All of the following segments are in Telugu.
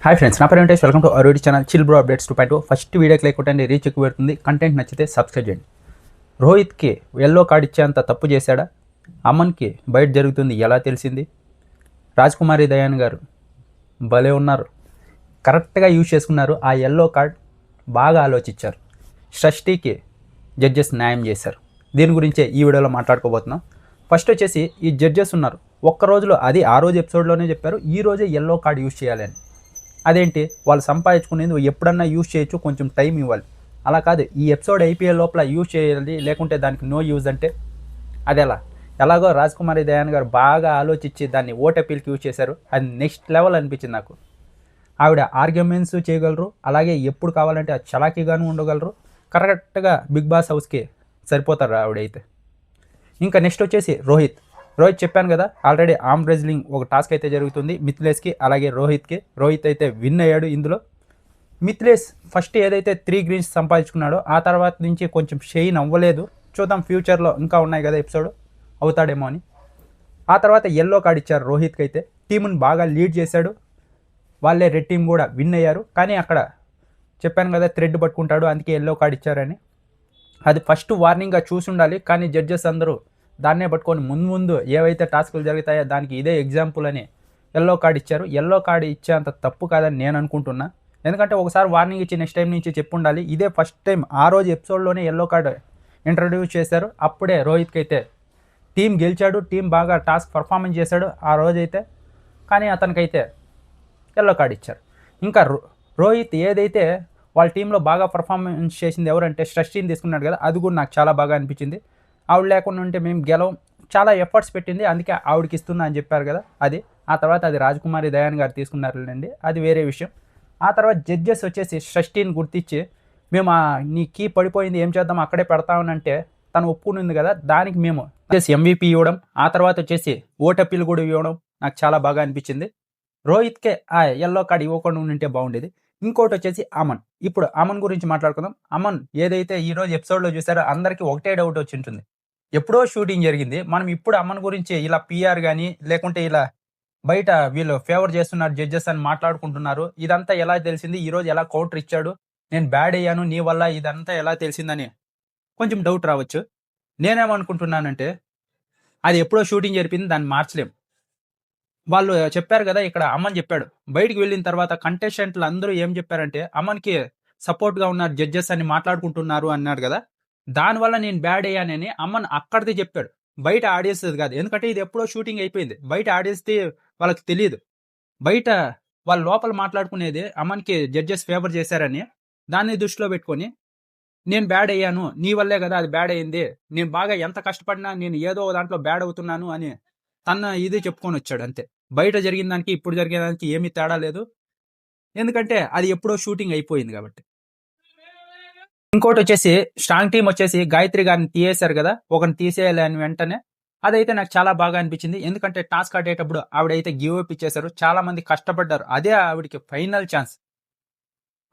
హాయ్ ఫ్రెండ్స్, నా పేరు Venkatesh. Welcome to our YouTube channel chill bro updates 2.0. First వీడియోకి లేకుంటే రీచ్ ఎక్కువ పెడుతుంది. కంటెంట్ నచ్చితే సబ్స్క్రైబ్ చేయండి. రోహిత్కి ఎల్లో కార్డ్ ఇచ్చేంత తప్పు చేశాడా? అమన్కి బయట జరుగుతుంది ఎలా తెలిసింది? రాజ్కుమారి దయాన్ గారు భలే ఉన్నారు, కరెక్ట్గా యూజ్ చేసుకున్నారు. ఆ ఎల్లో కార్డ్ బాగా ఆలోచించారు. షష్ఠీకి జడ్జెస్ న్యాయం చేశారు. దీని గురించే ఈ వీడియోలో మాట్లాడుకోబోతున్నాం. ఫస్ట్ వచ్చేసి ఈ జడ్జెస్ ఉన్నారు, ఒక్క రోజులో అది ఆ రోజు ఎపిసోడ్లోనే చెప్పారు ఈ రోజే ఎల్లో కార్డ్ యూజ్ చేయాలని. అదేంటి, వాళ్ళు సంపాదించుకునేది ఎప్పుడన్నా యూజ్ చేయొచ్చు, కొంచెం టైం ఇవ్వాలి. అలా కాదు, ఈ ఎపిసోడ్ అయిపోయే లోపల యూజ్ చేయాలి, లేకుంటే దానికి నో యూజ్ అంటే అది ఎలాగో రాజ్కుమారి దయాన్ గారు బాగా ఆలోచించి దాన్ని ఓటపీల్కి యూజ్ చేశారు. అది నెక్స్ట్ లెవెల్ అనిపించింది నాకు. ఆవిడ ఆర్గ్యుమెంట్స్ చేయగలరు, అలాగే ఎప్పుడు కావాలంటే అది చలాకీగాను ఉండగలరు. కరెక్ట్గా బిగ్ బాస్ హౌస్కి సరిపోతారు ఆవిడైతే. ఇంకా నెక్స్ట్ వచ్చేసి రోహిత్ చెప్పాను కదా, ఆల్రెడీ ఆర్మ్ రెజ్లింగ్ ఒక టాస్క్ అయితే జరుగుతుంది మిథిలేష్కి, అలాగే రోహిత్కి. రోహిత్ అయితే విన్ అయ్యాడు ఇందులో. మిథిలేష్ ఫస్ట్ ఏదైతే 3 గ్రీన్స్ సంపాదించుకున్నాడో ఆ తర్వాత నుంచి కొంచెం షైన్ అవ్వలేదు. చూద్దాం ఫ్యూచర్లో ఇంకా ఉన్నాయి కదా ఎపిసోడ్, అవుతాడేమో అని. ఆ తర్వాత ఎల్లో కార్డ్ ఇచ్చారు రోహిత్కి. అయితే టీముని బాగా లీడ్ చేశాడు, వాళ్ళే రెడ్ టీం కూడా విన్ అయ్యారు. కానీ అక్కడ చెప్పాను కదా థ్రెడ్ పట్టుకుంటాడు, అందుకే ఎల్లో కార్డ్ ఇచ్చారని. అది ఫస్ట్ వార్నింగ్గా చూసి ఉండాలి, కానీ జడ్జెస్ అందరూ దాన్నే పట్టుకొని ముందు ఏవైతే టాస్కులు జరుగుతాయో దానికి ఇదే ఎగ్జాంపుల్ అని ఎల్లో కార్డ్ ఇచ్చారు. ఎల్లో కార్డ్ ఇచ్చేంత తప్పు కాదని నేను అనుకుంటున్నా. ఎందుకంటే ఒకసారి వార్నింగ్ ఇచ్చి నెక్స్ట్ టైం నుంచి చెప్పు ఉండాలి. ఇదే ఫస్ట్ టైం ఆ రోజు ఎపిసోడ్లోనే ఎల్లో కార్డ్ ఇంట్రడ్యూస్ చేశారు. అప్పుడే రోహిత్కి అయితే టీం గెలిచాడు, టీం బాగా టాస్క్ పర్ఫార్మెన్స్ చేశాడు ఆ రోజైతే. కానీ అతనికైతే ఎల్లో కార్డ్ ఇచ్చారు. ఇంకా రోహిత్ ఏదైతే వాళ్ళ టీంలో బాగా పర్ఫార్మెన్స్ చేసింది ఎవరంటే షష్ఠీని తీసుకున్నాడు కదా, అది కూడా నాకు చాలా బాగా అనిపించింది. ఆవిడ లేకుండా ఉంటే మేము గెలవం, చాలా ఎఫర్ట్స్ పెట్టింది, అందుకే ఆవిడకి ఇస్తున్నా అని చెప్పారు కదా అది. ఆ తర్వాత అది రాజ్కుమారి దయాన్ గారు తీసుకున్నారులేండి, అది వేరే విషయం. ఆ తర్వాత జడ్జెస్ వచ్చేసి షష్ఠీని గుర్తించి మేము నీ కీ పడిపోయింది ఏం చేద్దాం అక్కడే పెడతామనంటే తను ఒప్పుకునింది కదా, దానికి మేము MVP ఇవ్వడం, ఆ తర్వాత వచ్చేసి ఓటపీలు కూడా ఇవ్వడం నాకు చాలా బాగా అనిపించింది. రోహిత్కే ఆ ఎల్లో కార్డ్ ఇవ్వకుండా ఉంటే బాగుండేది. ఇంకోటి వచ్చేసి అమన్. ఇప్పుడు అమన్ గురించి మాట్లాడుకుందాం. అమన్ ఏదైతే ఈరోజు ఎపిసోడ్లో చూసారో అందరికీ ఒకటే డౌట్ వచ్చి ఉంటుంది, ఎప్పుడో షూటింగ్ జరిగింది, మనం ఇప్పుడు అమన్ గురించి ఇలా PR కానీ లేకుంటే ఇలా బయట వీళ్ళు ఫేవర్ చేస్తున్నారు జడ్జెస్ అని మాట్లాడుకుంటున్నారు. ఇదంతా ఎలా తెలిసింది, ఈరోజు ఎలా కౌంటర్ ఇచ్చాడు, నేను బ్యాడ్ అయ్యాను నీ వల్ల, ఇదంతా ఎలా తెలిసిందని కొంచెం డౌట్ రావచ్చు. నేనేమనుకుంటున్నానంటే అది ఎప్పుడో షూటింగ్ జరిపింది, దాన్ని మార్చలేం. వాళ్ళు చెప్పారు కదా, ఇక్కడ అమన్ చెప్పాడు బయటికి వెళ్ళిన తర్వాత కంటెస్టెంట్లు అందరూ ఏం చెప్పారంటే అమన్కి సపోర్ట్గా ఉన్నారు జడ్జెస్ అని మాట్లాడుకుంటున్నారు అన్నాడు కదా, దానివల్ల నేను బ్యాడ్ అయ్యానని అమన్ అక్కడిది చెప్పాడు, బయట ఆడియన్స్ది కాదు. ఎందుకంటే ఇది ఎప్పుడో షూటింగ్ అయిపోయింది, బయట ఆడియన్స్ది వాళ్ళకి తెలియదు. బయట వాళ్ళ లోపల మాట్లాడుకునేది అమన్కి జడ్జెస్ ఫేవర్ చేశారని, దాన్ని దృష్టిలో పెట్టుకొని నేను బ్యాడ్ అయ్యాను నీ వల్లే కదా అది బ్యాడ్ అయింది, నేను బాగా ఎంత కష్టపడినా నేను ఏదో దాంట్లో బ్యాడ్ అవుతున్నాను అని తన ఇది చెప్పుకొని వచ్చాడు అంతే. బయట జరిగిన దానికి ఇప్పుడు జరిగే దానికి ఏమీ తేడా లేదు, ఎందుకంటే అది ఎప్పుడో షూటింగ్ అయిపోయింది కాబట్టి. ఇంకోటి వచ్చేసి స్ట్రాంగ్ టీం వచ్చేసి గాయత్రి గారిని తీసేశారు కదా, ఒకరిని తీసేయాలి అని వెంటనే. అదైతే నాకు చాలా బాగా అనిపించింది, ఎందుకంటే టాస్క్ ఆడేటప్పుడు ఆవిడైతే గివ్ అప్ ఇచ్చేశారు, చాలా మంది కష్టపడ్డారు, అదే ఆవిడకి ఫైనల్ ఛాన్స్.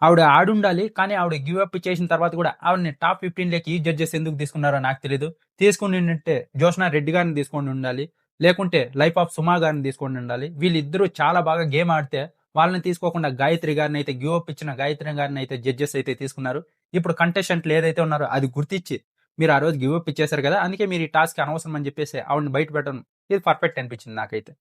ఆవిడ ఆడుండాలి, కానీ ఆవిడ గివ్ అప్ చేసిన తర్వాత కూడా ఆవిడని టాప్ 15లోకి ఈ జడ్జెస్ ఎందుకు తీసుకున్నారో నాకు తెలియదు. తీసుకుని ఉంటే జోష్నా రెడ్డి గారిని తీసుకొని ఉండాలి, లేకుంటే లైఫ్ ఆఫ్ సుమా గారిని తీసుకొని ఉండాలి. వీళ్ళిద్దరూ చాలా బాగా గేమ్ ఆడితే వాళ్ళని తీసుకోకుండా గాయత్రి గారిని అయితే, గివ్ అప్ ఇచ్చిన గాయత్రి గారిని అయితే జడ్జెస్ అయితే తీసుకున్నారు. ఇప్పుడు కంటెస్టెంట్లు ఏదైతే ఉన్నారో అది గుర్తించి మీరు ఆ రోజు గివ్ అప్ ఇచ్చేశారు కదా, అందుకే మీరు ఈ టాస్క్ అనవసరం అని చెప్పేసి ఆవిడని బయట పెట్టడం ఇది పర్ఫెక్ట్ అనిపించింది నాకైతే.